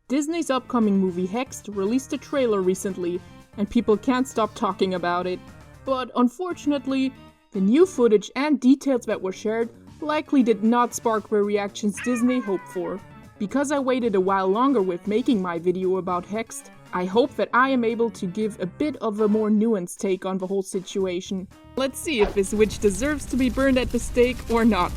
Disney's upcoming movie Hexed released a trailer recently, and people can't stop talking about it. But unfortunately, the new footage and details that were shared likely did not spark the reactions Disney hoped for. Because I waited a while longer with making my video about Hexed, I hope that I am able to give a bit of a more nuanced take on the whole situation. Let's see if this witch deserves to be burned at the stake or not.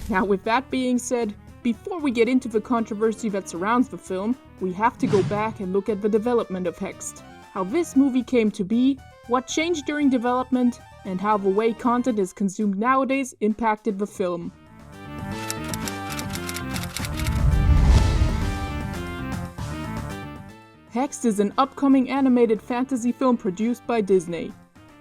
Now with that being said, before we get into the controversy that surrounds the film, we have to go back and look at the development of Hexed. How this movie came to be, what changed during development, and how the way content is consumed nowadays impacted the film. Hexed is an upcoming animated fantasy film produced by Disney.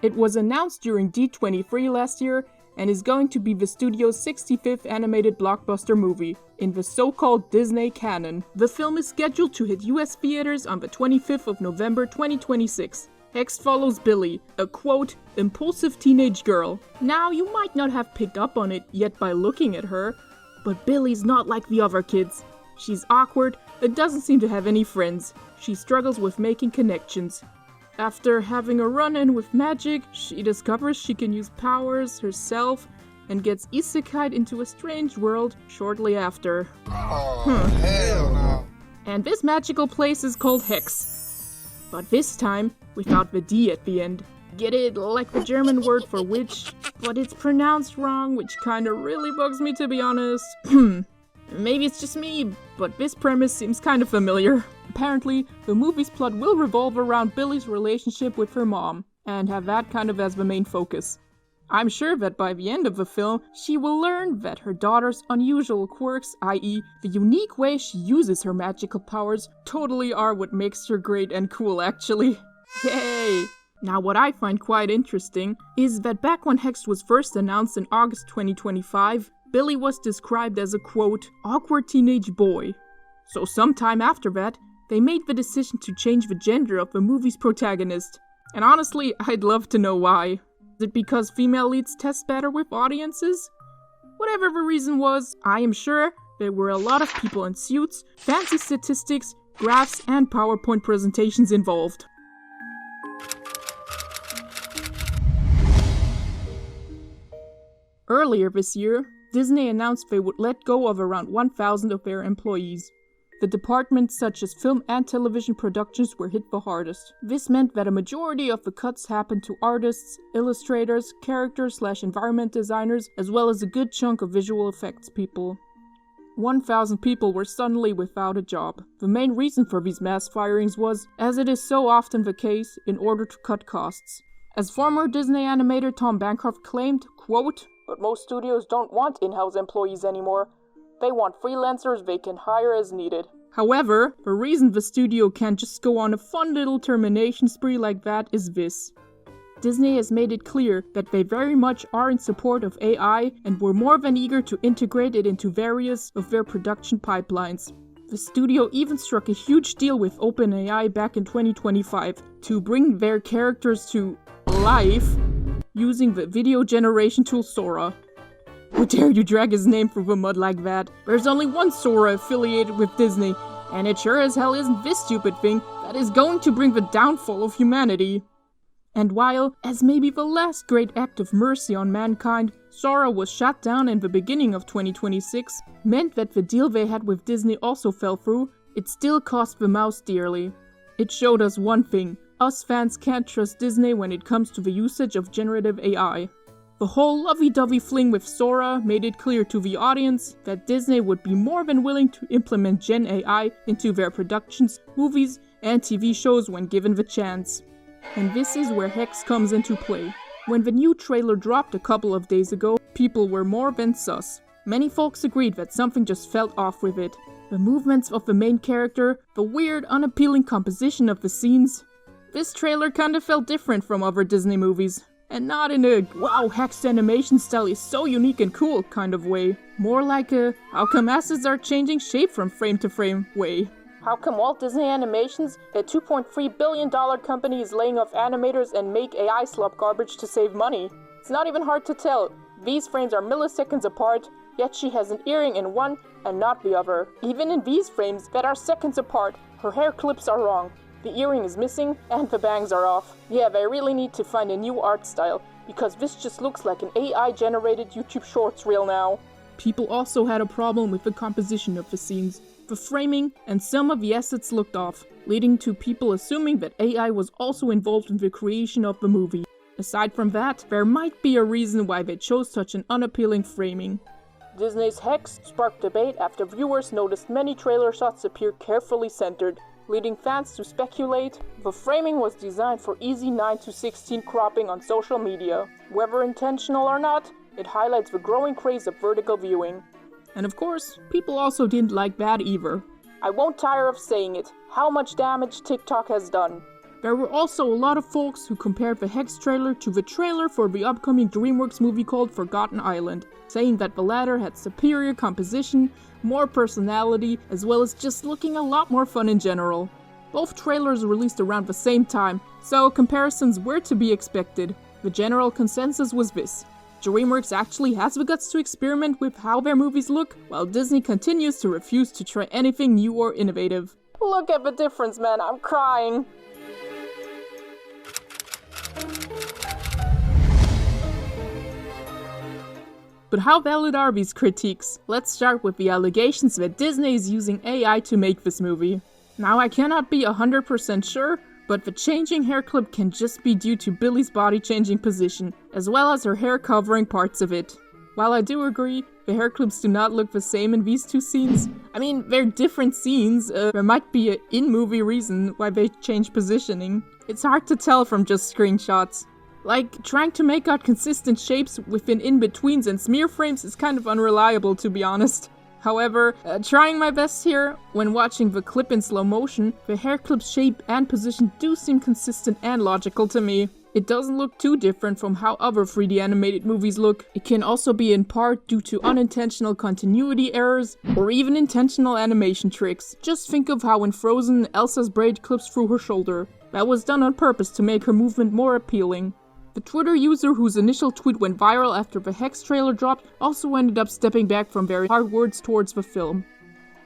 It was announced during D23 last year and is going to be the studio's 65th animated blockbuster movie in the so-called Disney canon. The film is scheduled to hit US theaters on the 25th of November 2026. Hexed follows Billy, a quote, impulsive teenage girl. Now, you might not have picked up on it yet by looking at her, but Billy's not like the other kids. She's awkward and doesn't seem to have any friends. She struggles with making connections. After having a run-in with magic, she discovers she can use powers herself and gets isekai'd into a strange world shortly after. Hell no. And this magical place is called Hex. But this time, without the D at the end. Get it? Like the German word for witch, but it's pronounced wrong, which kinda really bugs me to be honest. Maybe it's just me, but this premise seems kinda familiar. Apparently, the movie's plot will revolve around Billy's relationship with her mom, and have that kind of as the main focus. I'm sure that by the end of the film, she will learn that her daughter's unusual quirks, i.e. the unique way she uses her magical powers, totally are what makes her great and cool actually. Yay! Now what I find quite interesting is that back when Hexed was first announced in August 2025, Billy was described as a quote, awkward teenage boy. So sometime after that, they made the decision to change the gender of the movie's protagonist. And honestly, I'd love to know why. Is it because female leads test better with audiences? Whatever the reason was, I am sure there were a lot of people in suits, fancy statistics, graphs, and PowerPoint presentations involved. Earlier this year, Disney announced they would let go of around 1,000 of their employees. The departments such as film and television productions were hit the hardest. This meant that a majority of the cuts happened to artists, illustrators, character/environment designers, as well as a good chunk of visual effects people. 1,000 people were suddenly without a job. The main reason for these mass firings was, as it is so often the case, in order to cut costs. As former Disney animator Tom Bancroft claimed, quote, but most studios don't want in-house employees anymore. They want freelancers they can hire as needed. However, the reason the studio can't just go on a fun little termination spree like that is this. Disney has made it clear that they very much are in support of AI and were more than eager to integrate it into various of their production pipelines. The studio even struck a huge deal with OpenAI back in 2025 to bring their characters to life using the video generation tool Sora. How dare you drag his name through the mud like that? There's only one Sora affiliated with Disney, and it sure as hell isn't this stupid thing that is going to bring the downfall of humanity. And while, as maybe the last great act of mercy on mankind, Sora was shut down in the beginning of 2026, meant that the deal they had with Disney also fell through, it still cost the mouse dearly. It showed us one thing: us fans can't trust Disney when it comes to the usage of generative AI. The whole lovey-dovey fling with Sora made it clear to the audience that Disney would be more than willing to implement Gen AI into their productions, movies, and TV shows when given the chance. And this is where Hex comes into play. When the new trailer dropped a couple of days ago, people were more than sus. Many folks agreed that something just felt off with it. The movements of the main character, the weird, unappealing composition of the scenes. This trailer kinda felt different from other Disney movies. And not in a, wow, Hexed animation style is so unique and cool kind of way. More like a, how come assets are changing shape from frame to frame way. How come Walt Disney Animations, a $2.3 billion company, is laying off animators and make AI slop garbage to save money? It's not even hard to tell. These frames are milliseconds apart, yet she has an earring in one and not the other. Even in these frames that are seconds apart, her hair clips are wrong. The earring is missing and the bangs are off. Yeah, they really need to find a new art style, because this just looks like an AI-generated YouTube Shorts reel now. People also had a problem with the composition of the scenes. The framing and some of the assets looked off, leading to people assuming that AI was also involved in the creation of the movie. Aside from that, there might be a reason why they chose such an unappealing framing. Disney's Hexed sparked debate after viewers noticed many trailer shots appear carefully centered, leading fans to speculate the framing was designed for easy 9:16 cropping on social media. Whether intentional or not, it highlights the growing craze of vertical viewing. And of course, people also didn't like that either. I won't tire of saying it, how much damage TikTok has done. There were also a lot of folks who compared the Hex trailer to the trailer for the upcoming DreamWorks movie called Forgotten Island, saying that the latter had superior composition, more personality, as well as just looking a lot more fun in general. Both trailers released around the same time, so comparisons were to be expected. The general consensus was this: DreamWorks actually has the guts to experiment with how their movies look, while Disney continues to refuse to try anything new or innovative. Look at the difference, man, I'm crying. But how valid are these critiques? Let's start with the allegations that Disney is using AI to make this movie. Now, I cannot be 100% sure, but the changing hair clip can just be due to Billy's body changing position, as well as her hair covering parts of it. While I do agree, the hair clips do not look the same in these two scenes. I mean, they're different scenes, there might be an in-movie reason why they changed positioning. It's hard to tell from just screenshots. Like, trying to make out consistent shapes within in-betweens and smear frames is kind of unreliable, to be honest. However, trying my best here, when watching the clip in slow motion, the hair clip's shape and position do seem consistent and logical to me. It doesn't look too different from how other 3D animated movies look. It can also be in part due to unintentional continuity errors, or even intentional animation tricks. Just think of how in Frozen, Elsa's braid clips through her shoulder. That was done on purpose to make her movement more appealing. The Twitter user whose initial tweet went viral after the Hex trailer dropped also ended up stepping back from very hard words towards the film.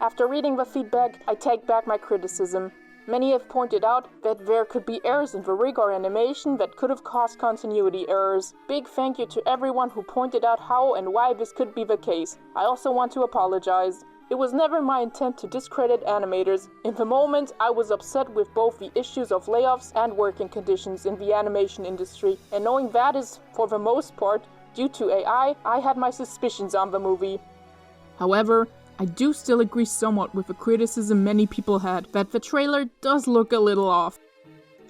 After reading the feedback, I take back my criticism. Many have pointed out that there could be errors in the rig or animation that could have caused continuity errors. Big thank you to everyone who pointed out how and why this could be the case. I also want to apologize. It was never my intent to discredit animators. In the moment, I was upset with both the issues of layoffs and working conditions in the animation industry, and knowing that is, for the most part, due to AI, I had my suspicions on the movie. However, I do still agree somewhat with the criticism many people had, that the trailer does look a little off.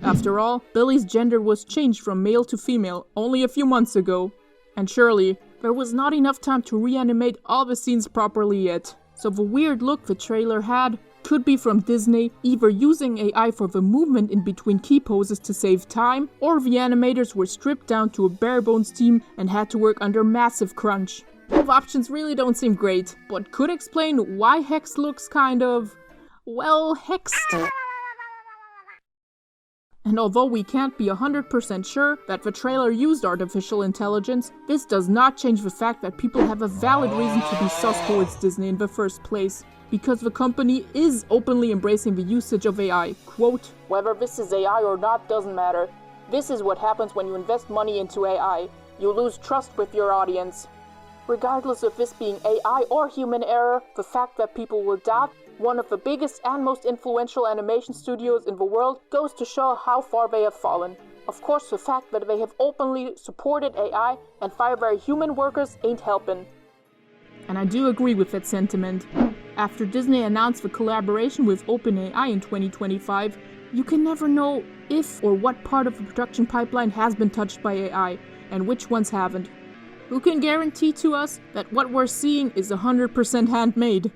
After all, Billy's gender was changed from male to female only a few months ago, and surely, there was not enough time to reanimate all the scenes properly yet. So the weird look the trailer had could be from Disney either using AI for the movement in between key poses to save time, or the animators were stripped down to a bare-bones team and had to work under massive crunch. Both options really don't seem great, but could explain why Hex looks kind of, well, hexed. And although we can't be 100% sure that the trailer used artificial intelligence, this does not change the fact that people have a valid reason to be sus towards Disney in the first place, because the company is openly embracing the usage of AI. Quote, "Whether this is AI or not doesn't matter. This is what happens when you invest money into AI. You lose trust with your audience. Regardless of this being AI or human error, the fact that people will doubt one of the biggest and most influential animation studios in the world goes to show how far they have fallen. Of course, the fact that they have openly supported AI and fired their human workers ain't helping." And I do agree with that sentiment. After Disney announced the collaboration with OpenAI in 2025, you can never know if or what part of the production pipeline has been touched by AI, and which ones haven't. Who can guarantee to us that what we're seeing is 100% handmade?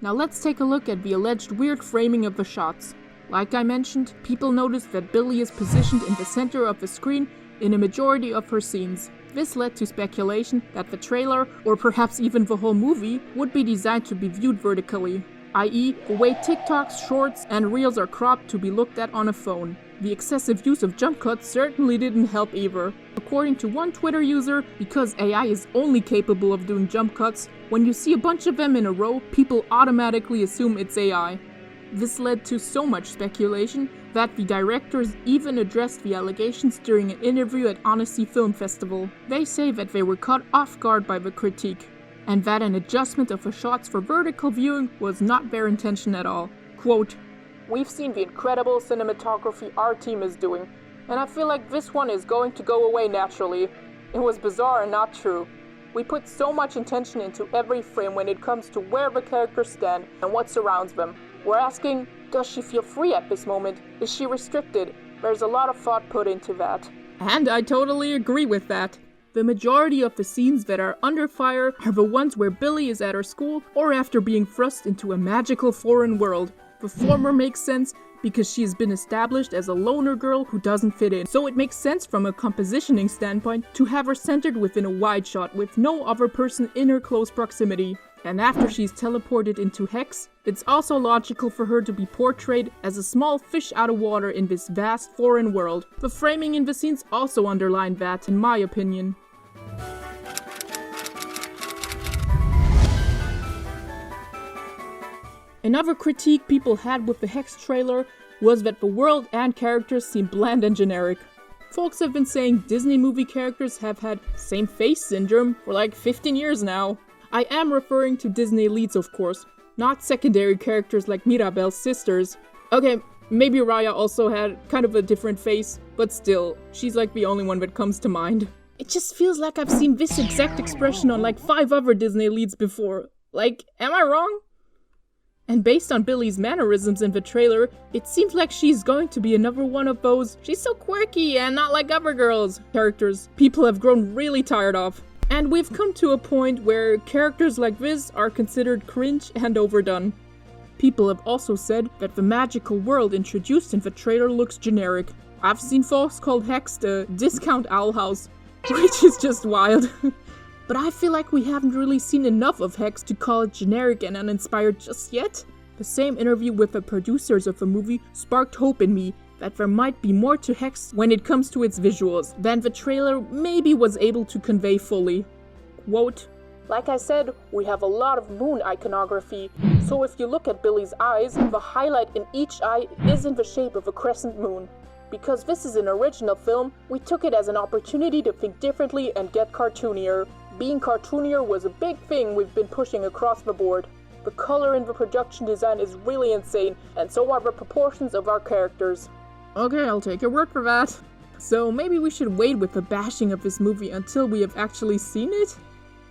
Now let's take a look at the alleged weird framing of the shots. Like I mentioned, people noticed that Billy is positioned in the center of the screen in a majority of her scenes. This led to speculation that the trailer, or perhaps even the whole movie, would be designed to be viewed vertically. i.e. the way TikToks, Shorts, and Reels are cropped to be looked at on a phone. The excessive use of jump cuts certainly didn't help either. According to one Twitter user, because AI is only capable of doing jump cuts, when you see a bunch of them in a row, people automatically assume it's AI. This led to so much speculation that the directors even addressed the allegations during an interview at Honesty Film Festival. They say that they were caught off guard by the critique, and that an adjustment of the shots for vertical viewing was not their intention at all. Quote, "We've seen the incredible cinematography our team is doing, and I feel like this one is going to go away naturally. It was bizarre and not true. We put so much intention into every frame when it comes to where the characters stand and what surrounds them. We're asking, does she feel free at this moment? Is she restricted? There's a lot of thought put into that." And I totally agree with that. The majority of the scenes that are under fire are the ones where Billy is at her school or after being thrust into a magical foreign world. The former makes sense because she has been established as a loner girl who doesn't fit in, so it makes sense from a compositioning standpoint to have her centered within a wide shot with no other person in her close proximity. And after she's teleported into Hex, it's also logical for her to be portrayed as a small fish out of water in this vast foreign world. The framing in the scenes also underline that, in my opinion. Another critique people had with the Hexed trailer was that the world and characters seem bland and generic. Folks have been saying Disney movie characters have had same face syndrome for like 15 years now. I am referring to Disney leads, of course, not secondary characters like Mirabel's sisters. Okay, maybe Raya also had kind of a different face, but still, she's like the only one that comes to mind. It just feels like I've seen this exact expression on like 5 other Disney leads before. Like, am I wrong? And based on Billy's mannerisms in the trailer, it seems like she's going to be another one of those "she's so quirky and not like other girls" characters people have grown really tired of. And we've come to a point where characters like this are considered cringe and overdone. People have also said that the magical world introduced in the trailer looks generic. I've seen folks call Hexed a discount owl house, which is just wild. But I feel like we haven't really seen enough of Hex to call it generic and uninspired just yet. The same interview with the producers of the movie sparked hope in me that there might be more to Hex when it comes to its visuals than the trailer maybe was able to convey fully. Quote, "Like I said, we have a lot of moon iconography, so if you look at Billy's eyes, the highlight in each eye is in the shape of a crescent moon. Because this is an original film, we took it as an opportunity to think differently and get cartoonier. Being cartoonier was a big thing we've been pushing across the board. The color in the production design is really insane, and so are the proportions of our characters." Okay, I'll take your word for that. So maybe we should wait with the bashing of this movie until we have actually seen it?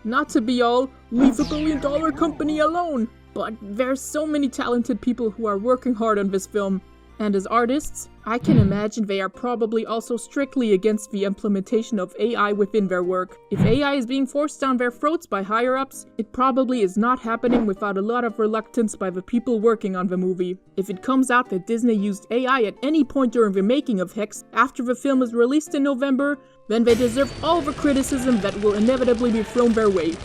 Not to be all, leave the $1 billion company alone! But there's so many talented people who are working hard on this film. And as artists, I can imagine they are probably also strictly against the implementation of AI within their work. If AI is being forced down their throats by higher-ups, it probably is not happening without a lot of reluctance by the people working on the movie. If it comes out that Disney used AI at any point during the making of Hex after the film is released in November, then they deserve all the criticism that will inevitably be thrown their way.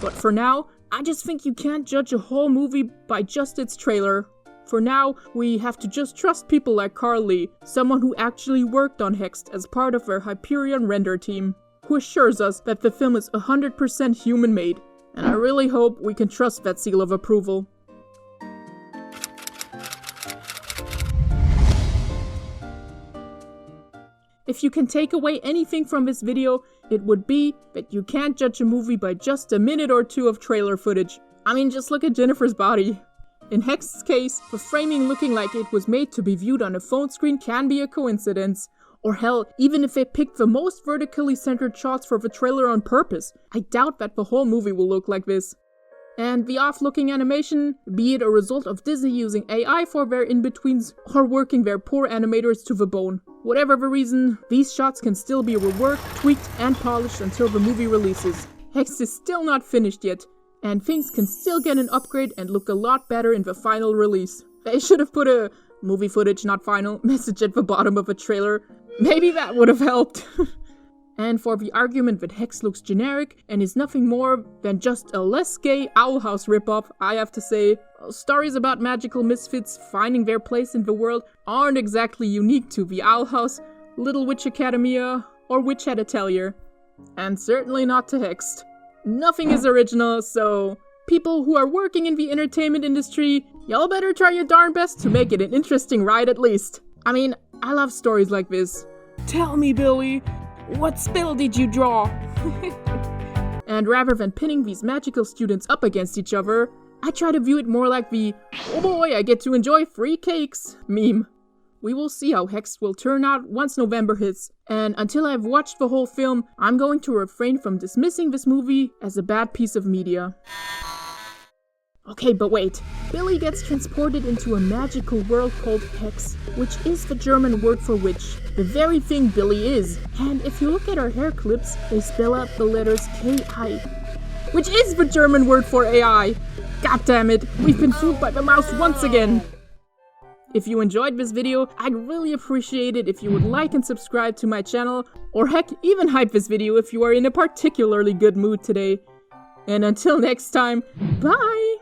But for now, I just think you can't judge a whole movie by just its trailer. For now, we have to just trust people like Carl Lee, someone who actually worked on Hexed as part of their Hyperion render team, who assures us that the film is 100% human-made, and I really hope we can trust that seal of approval. If you can take away anything from this video, it would be that you can't judge a movie by just a minute or two of trailer footage. I mean, just look at Jennifer's body. In Hex's case, the framing looking like it was made to be viewed on a phone screen can be a coincidence. Or hell, even if they picked the most vertically centered shots for the trailer on purpose, I doubt that the whole movie will look like this. And the off-looking animation, be it a result of Disney using AI for their in-betweens or working their poor animators to the bone. Whatever the reason, these shots can still be reworked, tweaked, and polished until the movie releases. Hex is still not finished yet, and things can still get an upgrade and look a lot better in the final release. They should have put a "movie footage not final" message at the bottom of a trailer. Maybe that would have helped. And for the argument that Hex looks generic and is nothing more than just a less gay Owl House ripoff, I have to say, stories about magical misfits finding their place in the world aren't exactly unique to the Owl House, Little Witch Academia, or Witch Hat Atelier. And certainly not to Hexed. Nothing is original, so people who are working in the entertainment industry, y'all better try your darn best to make it an interesting ride at least. I mean, I love stories like this. Tell me, Billy, what spell did you draw? And rather than pinning these magical students up against each other, I try to view it more like the "oh boy, I get to enjoy free cakes" meme. We will see how Hexed will turn out once November hits, and until I've watched the whole film, I'm going to refrain from dismissing this movie as a bad piece of media. Okay, but wait. Billy gets transported into a magical world called Hex, which is the German word for witch, the very thing Billy is. And if you look at her hair clips, they spell out the letters K-I, which is the German word for AI. God damn it, we've been fooled by the mouse once again. If you enjoyed this video, I'd really appreciate it if you would like and subscribe to my channel, or heck, even hype this video if you are in a particularly good mood today. And until next time, bye!